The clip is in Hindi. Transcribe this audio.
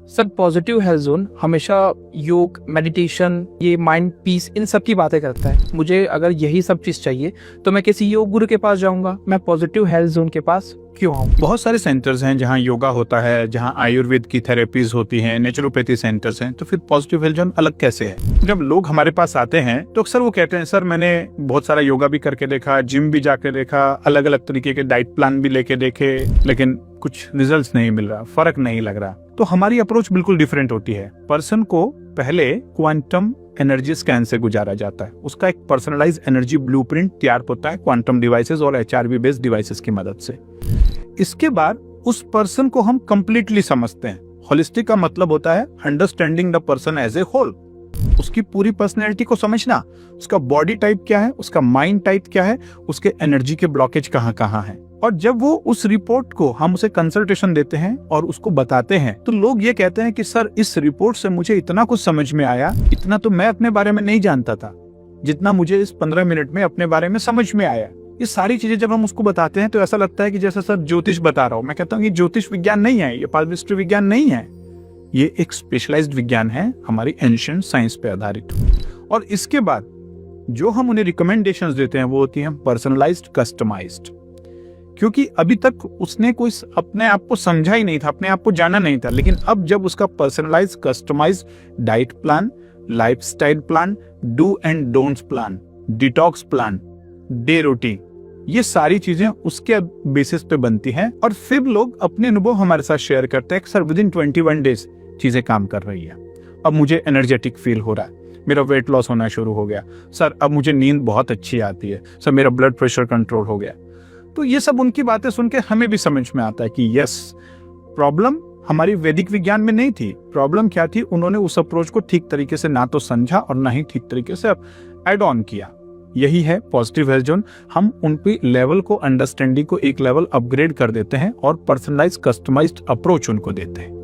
सर पॉजिटिव हेल्थ जोन हमेशा योग, मेडिटेशन, ये माइंड पीस, इन सब की बातें करता है। मुझे अगर यही सब चीज़ चाहिए तो मैं किसी योग गुरु के पास जाऊंगा, मैं पॉजिटिव हेल्थ जोन के पास क्यों आऊँ? बहुत सारे सेंटर्स हैं जहाँ योगा होता है, जहाँ आयुर्वेद की थेरेपीज होती हैं, नेचुरोपैथी सेंटर्स हैं, तो फिर पॉजिटिव हेल्थ जोन अलग कैसे है? जब लोग हमारे पास आते हैं तो अक्सर वो कहते हैं सर मैंने बहुत सारा योगा भी करके देखा, जिम भी जाके देखा, अलग अलग तरीके के डाइट प्लान भी लेके देखे, लेकिन कुछ रिजल्ट्स नहीं मिल रहा, फर्क नहीं लग रहा। तो हमारी अप्रोच बिल्कुल डिफरेंट होती है। पर्सन को पहले क्वांटम एनर्जी स्कैन से गुजारा जाता है, उसका एक पर्सनलाइज एनर्जी ब्लूप्रिंट तैयार होता है क्वांटम डिवाइसेस और HRV बेस्ड डिवाइसेस की मदद से। इसके बाद उस पर्सन को हम कंप्लीटली समझते हैं। होलिस्टिक का मतलब होता है understanding the person as a whole, उसकी पूरी पर्सनैलिटी को समझना, उसका बॉडी टाइप क्या है, उसका माइंड टाइप क्या है, उसके एनर्जी के ब्लॉकेज कहाँ कहाँ है। और जब वो उस रिपोर्ट को हम उसे कंसल्टेशन देते हैं और उसको बताते हैं तो लोग ये कहते हैं कि सर इस रिपोर्ट से मुझे इतना कुछ समझ में आया, इतना तो मैं अपने बारे में नहीं जानता था जितना मुझे इस 15 मिनट में अपने बारे में समझ में आया। ये सारी चीजें जब हम उसको बताते हैं तो ऐसा लगता है कि जैसे सर ज्योतिष बता रहा हूं। मैं कहता हूँ ये ज्योतिष विज्ञान नहीं है, ये पादविष्ट विज्ञान नहीं है, ये एक स्पेशलाइज्ड विज्ञान है, हमारी एंशिएंट साइंस पे आधारित। और इसके बाद जो हम उन्हें रिकमेंडेशंस देते हैं वो होती है पर्सनलाइज्ड, कस्टमाइज्ड, क्योंकि अभी तक उसने कोई अपने आप को समझा ही नहीं था, अपने आप को जाना नहीं था। लेकिन अब जब उसका personalised, customised diet plan, lifestyle plan, do and don'ts plan, detox plan, day routine, ये सारी चीजें उसके बेसिस पे बनती हैं और फिर लोग अपने अनुभव हमारे साथ शेयर करते हैं। सर विदिन 21 डेज चीजें काम कर रही है, अब मुझे एनर्जेटिक फील हो रहा है, मेरा वेट लॉस होना शुरू हो गया, सर अब मुझे नींद बहुत अच्छी आती है, सर मेरा ब्लड प्रेशर कंट्रोल हो गया। तो ये सब उनकी बातें सुन के हमें भी समझ में आता है कि यस, प्रॉब्लम हमारी वैदिक विज्ञान में नहीं थी। प्रॉब्लम क्या थी, उन्होंने उस अप्रोच को ठीक तरीके से ना तो समझा और ना ही ठीक तरीके से एड ऑन किया। यही है पॉजिटिव हेल्थ जोन। हम उन पे लेवल को, अंडरस्टैंडिंग को एक लेवल अपग्रेड कर देते हैं और पर्सनलाइज, कस्टमाइज्ड अप्रोच उनको देते हैं।